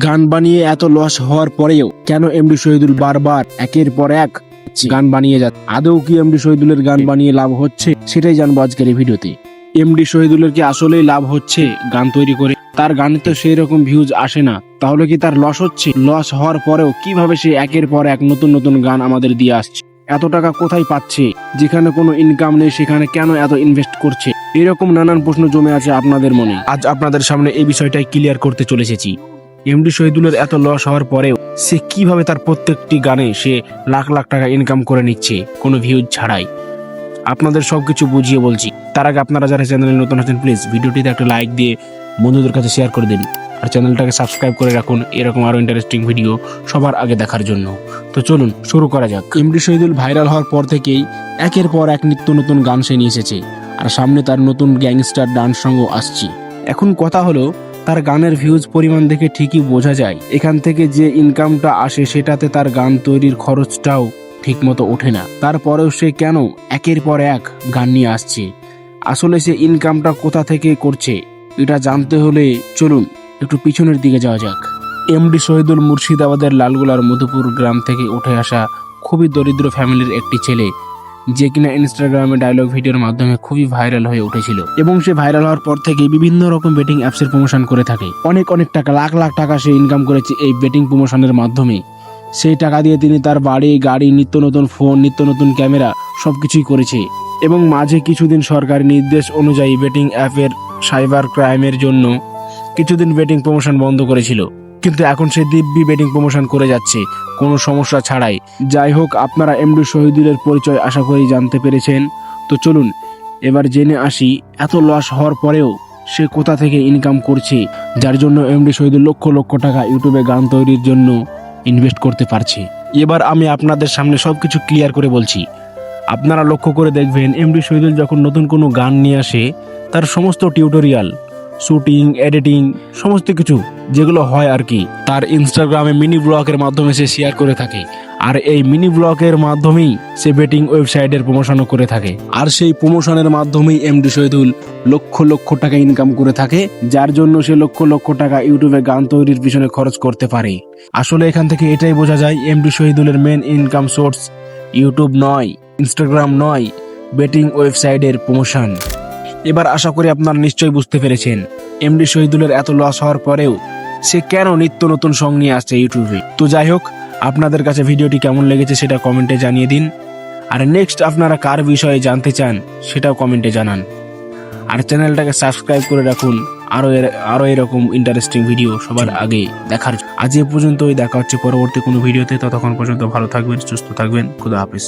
গান বানিয়ে এত লস হওয়ার পরেও কেন এমডি শহীদুল বারবার একের পর এক গান বানিয়ে যাচ্ছে? আদৌ কি এমডি শহীদুলের গান বানিয়ে লাভ হচ্ছে? সেটাই জানবো আজকের এই ভিডিওতে। এমডি শহীদুলের কি আসলেই লাভ হচ্ছে গান তৈরি করে? তার গানে তো সেই রকম ভিউজ আসে না, তাহলে কি তার লস হচ্ছে? লস হওয়ার পরেও কিভাবে সে একের পর এক নতুন নতুন গান আমাদের দিয়ে আসছে? এত টাকা কোথায় পাচ্ছে? যেখানে কোনো ইনকাম নেই সেখানে কেন এত ইনভেস্ট করছে? এরকম নানান প্রশ্ন জমে আছে আপনাদের মনে। আজ আপনাদের সামনে এই বিষয়টাই ক্লিয়ার করতে চলে এসেছি। এমডি শহীদুলের এত লস হওয়ার পরেও সে কিভাবে তার প্রত্যেকটি গানে সে লাখ লাখ টাকা ইনকাম করে নিচ্ছে কোনো ভিউজ ছাড়াই। আপনাদের সবকিছু বুঝিয়ে বলছি। তার আগে আপনারা যারা চ্যানেলে নতুন আছেন প্লিজ ভিডিওটিতে একটা লাইক দিয়ে বন্ধুদের কাছে শেয়ার করে দিন, আর চ্যানেলটাকে সাবস্ক্রাইব করে রাখুন এরকম আরো ইন্টারেস্টিং ভিডিও সবার আগে দেখার জন্য। তো চলুন শুরু করা যাক। এমডি শহীদুল ভাইরাল হওয়ার পর থেকেই একের পর এক নিত্য নতুন গান সে নিয়ে এসেছে, আর সামনে তার নতুন গ্যাংস্টার ডান্স সঙ্গও আসছে। এখন কথা হলো, তার গানের ভিউজ পরিমাণ দেখে ঠিকই বোঝা যায় এখান থেকে যে ইনকামটা আসে সেটাতে তার গান তৈরির খরচটাও ঠিক মতো ওঠে না। তারপরেও সে কেন একের পর এক গান নিয়ে আসছে? আসলে সে ইনকামটা কোথা থেকে করছে এটা জানতে হলে চলুন একটু পিছনের দিকে যাওয়া যাক। এমডি শহীদুল মুর্শিদাবাদের লালগোলার মধুপুর গ্রাম থেকে উঠে আসা খুবই দরিদ্র ফ্যামিলির একটি ছেলে, যে কিনা ইনস্টাগ্রামে ডায়লগ ভিডিওর মাধ্যমে খুবই ভাইরাল হয়ে উঠেছিল। এবং সে ভাইরাল হওয়ার পর থেকে বিভিন্ন রকম বেটিং অ্যাপসের প্রমোশন করে থাকে। অনেক অনেক টাকা, লাখ লাখ টাকা সে ইনকাম করেছে এই বেটিং প্রমোশনের মাধ্যমে। সেই টাকা দিয়ে তিনি তার বাড়ি, গাড়ি, নিত্য নতুন ফোন, নিত্য নতুন ক্যামেরা সবকিছুই করেছে। এবং মাঝে কিছুদিন সরকারি নির্দেশ অনুযায়ী বেটিং অ্যাপের সাইবার ক্রাইমের জন্য কিছুদিন বেটিং প্রমোশন বন্ধ করেছিল, কিন্তু এখন সে দিব্যি বেটিং প্রমোশন করে যাচ্ছে কোনো সমস্যা ছাড়াই। যাই হোক, আপনারা এমডি শহীদুলের পরিচয় আশা করি জানতে পেরেছেন। তো চলুন এবার জেনে আসি এত লস হওয়ার পরেও সে কোথা থেকে ইনকাম করছে, যার জন্য এমডি শহীদুল লক্ষ লক্ষ টাকা ইউটিউবে গান তৈরির জন্য ইনভেস্ট করতে পারছে। এবার আমি আপনাদের সামনে সবকিছু ক্লিয়ার করে বলছি। আপনারা লক্ষ্য করে দেখবেন, এমডি শহীদুল যখন নতুন কোনো গান নিয়ে আসে তার সমস্ত টিউটোরিয়াল, শুটিং, এডিটিং সমস্ত কিছু যেগুলো হয় আর কি, তার ইনস্টাগ্রামে মিনি ব্লগের মাধ্যমে সে শেয়ার করে থাকে। আর এই মিনি ব্লগের মাধ্যমেই সে বেটিং ওয়েবসাইটের প্রমোশনও করে থাকে। আর সেই প্রমোশনের মাধ্যমেই এমডি শহীদুল লক্ষ লক্ষ টাকা ইনকাম করে থাকে, যার জন্য সে লক্ষ লক্ষ টাকা ইউটিউবে গান তৈরির পিছনে খরচ করতে পারে। আসলে এখান থেকে এটাই বোঝা যায় এমডি শহীদুলের মেন ইনকাম সোর্স ইউটিউব নয়, ইনস্টাগ্রাম নয়, বেটিং ওয়েবসাইটের প্রমোশন। এবার আশা করি আপনারা নিশ্চয়ই বুঝতে পেরেছেন এমডি শহীদুলের এত লস হওয়ার পরেও সে কেন নিত্য নতুন সং নিয়ে আসছে ইউটিউবে। তো যাই হোক, আপনাদের কাছে ভিডিওটি কেমন লেগেছে সেটা কমেন্টে জানিয়ে দিন, আর নেক্সট আপনারা কার বিষয়ে জানতে চান সেটাও কমেন্টে জানান। আর চ্যানেলটাকে সাবস্ক্রাইব করে রাখুন আরো এরকম ইন্টারেস্টিং ভিডিও সবার আগে দেখার। আজ এ পর্যন্তই, দেখা হচ্ছে পরবর্তী কোনো ভিডিওতে। ততক্ষণ পর্যন্ত ভালো থাকবেন, সুস্থ থাকবেন। খুদা হাফেজ।